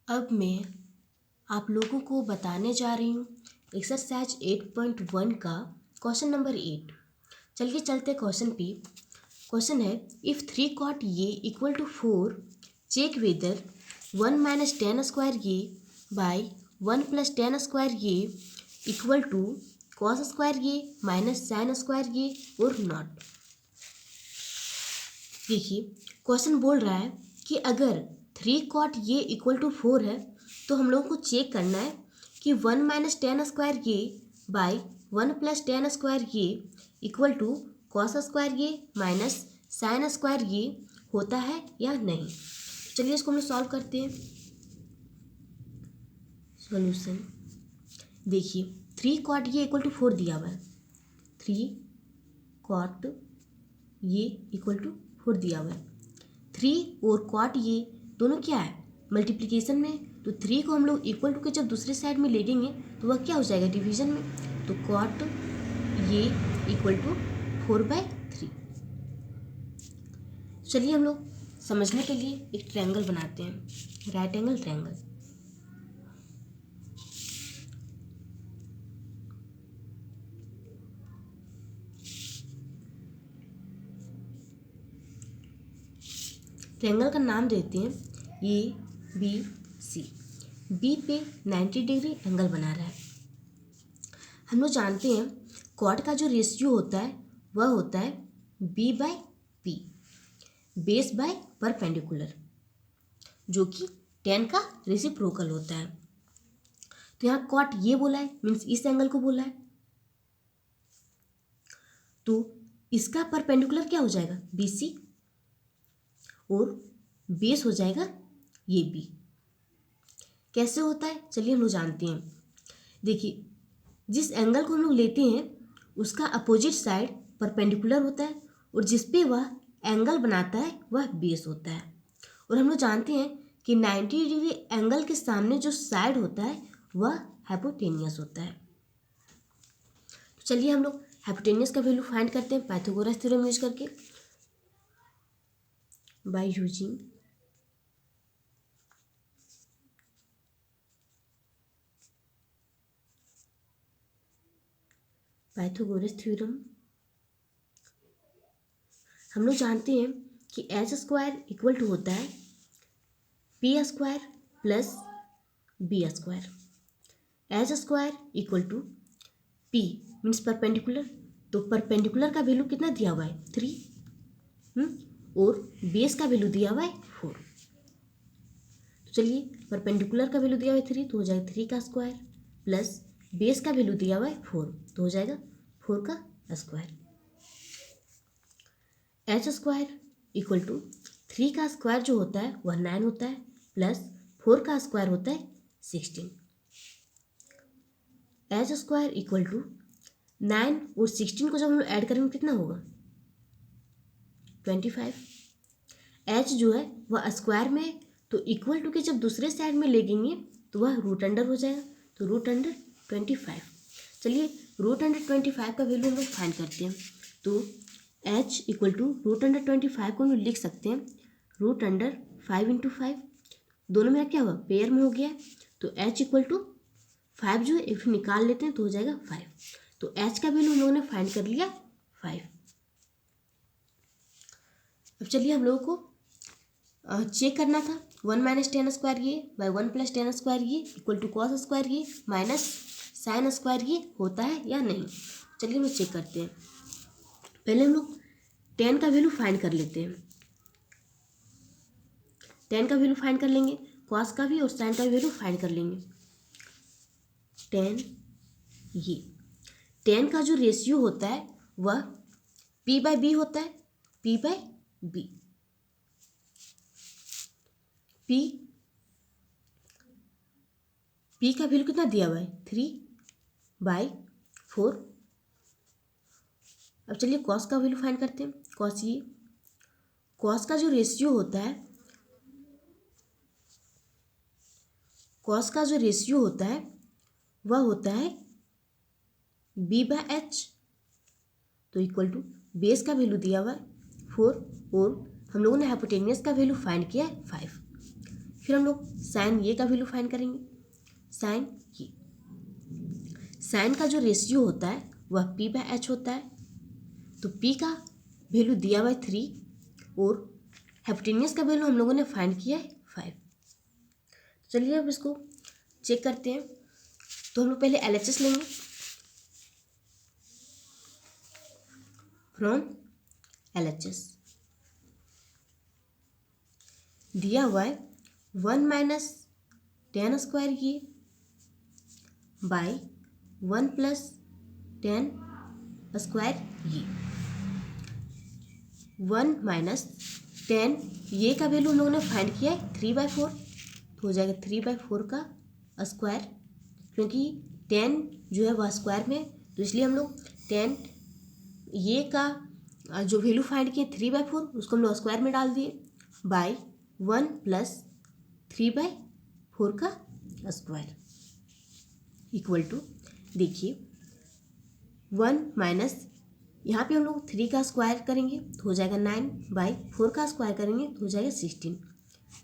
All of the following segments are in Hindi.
अब मैं आप लोगों को बताने जा रही हूँ एक्सरसाइज 8.1 का क्वेश्चन नंबर 8। चलिए चलते क्वेश्चन पे। क्वेश्चन है, if 3 cot a equal to 4, check whether 1 minus tan square A by 1 plus tan square A equal to cos square A minus sine square A और नॉट। देखिए क्वेश्चन बोल रहा है कि अगर 3 cot a इक्वल टू 4 है तो हम लोगों को चेक करना है कि 1 minus tan square A by 1 plus tan square A equal to cos square A minus sine square A होता है या नहीं। चलिए इसको हम लोग सॉल्व करते हैं। सॉल्यूशन देखिए 3 cot a इक्वल टू 4 दिया हुआ है, 3 cot a इक्वल टू 4 दिया हुआ है। 3 और cot a दोनों क्या है, मल्टीप्लिकेशन में। तो 3 को हम लोग इक्वल टू के जब दूसरे साइड में ले लेंगे तो वह क्या हो जाएगा, डिवीजन में। तो cot a इक्वल टू 4/3। चलिए हम लोग समझने के लिए एक ट्रायंगल बनाते हैं, राइट एंगल ट्रायंगल। ट्रायंगल का नाम देते हैं ABC। बी पे 90 डिग्री एंगल बना रहा है। हम लोग जानते हैं कॉट का जो रेशियो होता है वह होता है B/P, बेस बाय परपेंडिकुलर, जो कि 10 का रेसिप्रोकल होता है। तो यहाँ कॉट ये बोला है, मीन्स इस एंगल को बोला है, तो इसका परपेंडिकुलर क्या हो जाएगा, BC, और बेस हो जाएगा ये B। कैसे होता है चलिए हम लोग जानते हैं। देखिए जिस एंगल को हम लोग लेते हैं उसका अपोजिट साइड परपेंडिकुलर होता है और जिस पे वह एंगल बनाता है वह बेस होता है। और हम लोग जानते हैं कि 90 डिग्री एंगल के सामने जो साइड होता है वह हाइपोटेनियस होता है। तो चलिए हम लोग हाइपोटेनियस का वैल्यू फाइंड करते हैं पाइथागोरस थ्योरम यूज करके। बाय यूजिंग पाइथागोरस थ्योरम हम लोग जानते हैं कि एच स्क्वायर इक्वल टू होता है P square plus B square. H square equal to P means perpendicular, तो परपेंडिकुलर का वैल्यू कितना दिया हुआ है 3, और बेस का वैल्यू दिया हुआ है 4। तो चलिए परपेंडिकुलर का वैल्यू दिया हुआ है 3 तो हो जाएगा 3 का स्क्वायर प्लस बेस का वैल्यू दिया हुआ है 4 तो हो जाएगा 4 का square. H square equal to 3 का स्क्वायर जो होता है वह 9 होता है प्लस 4 का स्क्वायर होता है 16। एच स्क्वायर इक्वल टू 9 और 16 को जब हम लोग ऐड करेंगे कितना होगा 25। एच जो है वह स्क्वायर में है तो इक्वल टू के जब दूसरे साइड में लेंगे तो वह रूट अंडर हो जाएगा, तो रूट अंडर 25। चलिए रूट अंडर 25 का वैल्यू हम लोग फाइंड करते हैं। तो H equal to root under 25 को हम लोग लिख सकते हैं रूट अंडर 5 × 5, दोनों में क्या हुआ पेयर में हो गया। तो एच इक्वल टू 5 जो है एक निकाल लेते हैं तो हो जाएगा 5। तो एच का वैल्यू हम लोगों ने फाइंड कर लिया 5। अब चलिए हम लोगों को चेक करना था 1 माइनस टेन स्क्वायर ये बाई 1 प्लस टेन स्क्वायर ये इक्वल टू कॉस स्क्वायर ये माइनस साइन स्क्वायर ये होता है या नहीं। चलिए हम लोग चेक करते हैं। पहले हम लोग 10 का वैल्यू फाइंड कर लेते हैं। 10 का वैल्यू फाइंड कर लेंगे, कॉस का भी और साइन का भी वैल्यू फाइंड कर लेंगे। 10 ये 10 का जो रेशियो होता है वह P/B होता है, P/B। P का वैल्यू कितना दिया हुआ है 3/4। अब चलिए कॉस का वैल्यू फाइंड करते हैं। कॉस का जो रेशियो होता है, कॉस का जो रेशियो होता है वह होता है B/H, तो इक्वल टू बेस का वैल्यू दिया हुआ है 4 और हम लोगों ने हाइपोटेनियस का वैल्यू फाइंड किया है 5। फिर हम लोग साइन ये का वैल्यू फाइंड करेंगे। साइन का जो रेशियो होता है वह p/h होता है। तो p का वैल्यू दिया हुआ है 3 और हाइपोटेन्यूस का वैल्यू हम लोगों ने फाइंड किया है 5। चलिए अब इसको चेक करते हैं। तो हम लोग पहले LHS लेंगे। फ्रॉम LHS दिया हुआ है 1 - 10 स्क्वायर ये बाय 1 + 10 स्क्वायर ये। 1 - 10 ये का वैल्यू हम लोगों ने फाइंड किया है 3/4, तो हो जाएगा 3/4 का स्क्वायर, क्योंकि 10 जो है वह स्क्वायर में, तो इसलिए हम लोग 10 ये का जो वैल्यू फाइंड किए 3/4 उसको हम लोग स्क्वायर में डाल दिए बाय 1 + 3/4 का स्क्वायर इक्वल टू, देखिए 1 माइनस यहाँ पे हम लोग 3 का स्क्वायर करेंगे तो हो जाएगा 9 बाय 4 का स्क्वायर करेंगे तो हो जाएगा 16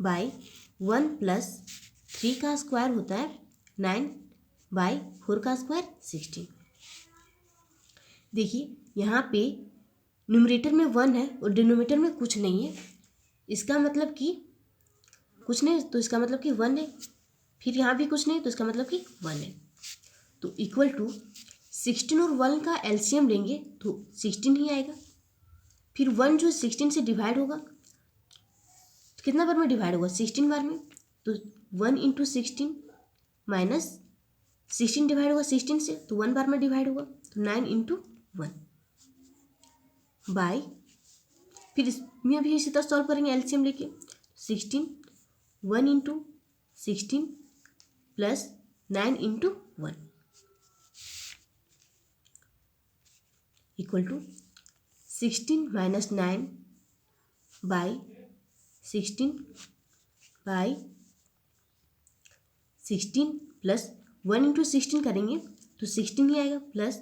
बाय 1 + 3 का स्क्वायर होता है 9 बाय 4 का स्क्वायर 16। देखिए यहाँ पे न्यूमरेटर में 1 है और डिनोमिनेटर में कुछ नहीं है, इसका मतलब कि कुछ नहीं, तो इसका मतलब कि 1 है। फिर यहाँ भी कुछ नहीं तो इसका मतलब कि 1 है। तो इक्वल टू 16 और 1 का एलसीएम लेंगे तो 16 ही आएगा। फिर 1 जो 16 से डिवाइड होगा तो कितना बार में डिवाइड होगा, 16 बार में, तो 1 × 16 माइनस 16 डिवाइड होगा 16 से तो 1 बार में डिवाइड होगा, तो 9 × 1 बाय, फिर इसमें भी इसी तरह सॉल्व करेंगे एलसीएम लेके। 16 1 × 16 plus 9 × 1 equal to 16 - 9 by 16 by 16 plus 1 × 16 करेंगे तो 16 ही आएगा, प्लस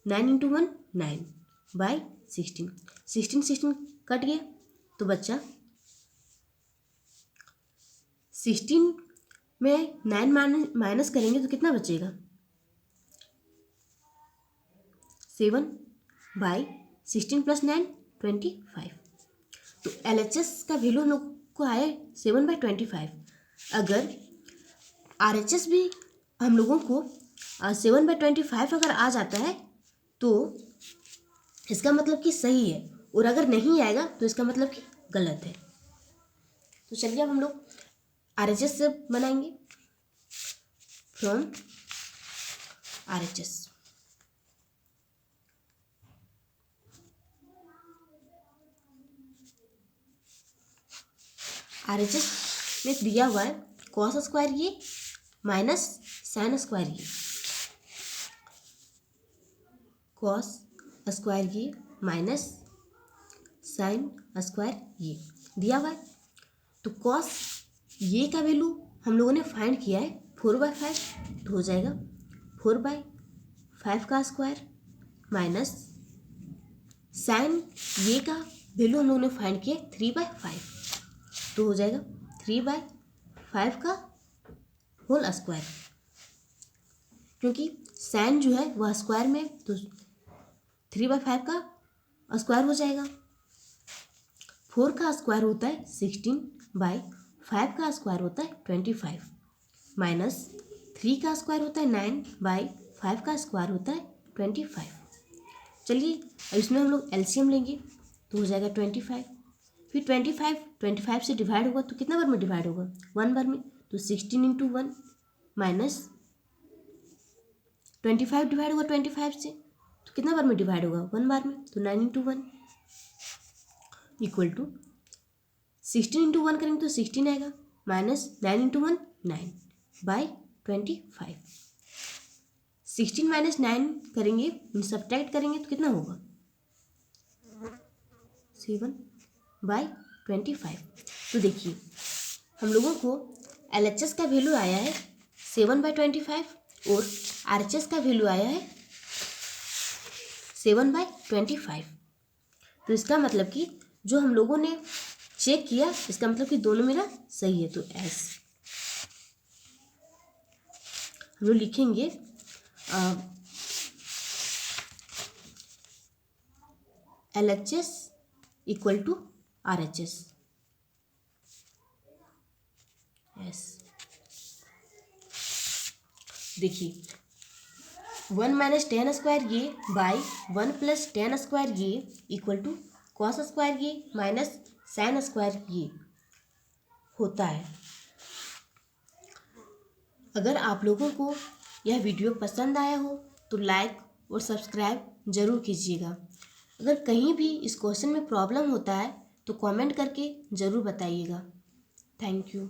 9 × 1 9 बाय 16 16 कट गया तो बच्चा 16 में 9 माइनस करेंगे तो कितना बचेगा, 7 बाय 16 + 9 25। तो LHS का वैल्यू हम लोग को आया 7/25। अगर RHS भी हम लोगों को 7/25 अगर आ जाता है तो इसका मतलब कि सही है, और अगर नहीं आएगा तो इसका मतलब कि गलत है। तो चलिए अब हम लोग RHS से बनाएंगे। फ्रॉम RHS में दिया हुआ है कॉस स्क्वायर ये माइनस साइन स्क्वायर ये, कॉस स्क्वायर ये माइनस साइन स्क्वायर ये दिया हुआ है। तो कॉस ये का वैल्यू हम लोगों ने फाइंड किया है 4/5, तो हो जाएगा 4/5 का स्क्वायर माइनस साइन ये का वैल्यू हम लोगों ने फाइंड किया 3/5, तो हो जाएगा 3/5 का होल स्क्वायर, क्योंकि साइन जो है वह स्क्वायर में, तो 3/5 का स्क्वायर हो जाएगा। 4 का स्क्वायर होता है 16/5 का स्क्वायर होता है 25 माइनस 3 का स्क्वायर होता है 9/5 का स्क्वायर होता है 25। चलिए अब इसमें हम लोग एलसीएम लेंगे तो हो जाएगा 25। फिर 25 से डिवाइड होगा तो कितना बार में डिवाइड होगा, 1 बार में, तो 16 × 1 माइनस 25 डिवाइड होगा 25 से तो कितना बार में डिवाइड होगा, 1 बार में, तो 9 × 1 इक्वल टू 16 × 1 करेंगे तो 16 आएगा, माइनस 9 × 1 9 बाय 25। 16 - 9 करेंगे, सब्ट्रैक्ट करेंगे तो कितना होगा, 7/25। तो देखिए हम लोगों को LHS का वैल्यू आया है 7/25 और RHS का वैल्यू आया है 7/25। तो इसका मतलब कि जो हम लोगों ने चेक किया, इसका मतलब कि दोनों मेरा सही है, तो एस। हम लोग लिखेंगे LHS इक्वल टू RHS। एस देखिए 1 माइनस टेन स्क्वायर ये बाई 1 प्लस टेन स्क्वायर ये इक्वल टू कॉस स्क्वायर ये माइनस साइन स्क्वायर ये होता है। अगर आप लोगों को यह वीडियो पसंद आया हो तो लाइक और सब्सक्राइब ज़रूर कीजिएगा। अगर कहीं भी इस क्वेश्चन में प्रॉब्लम होता है तो कमेंट करके ज़रूर बताइएगा। Thank you.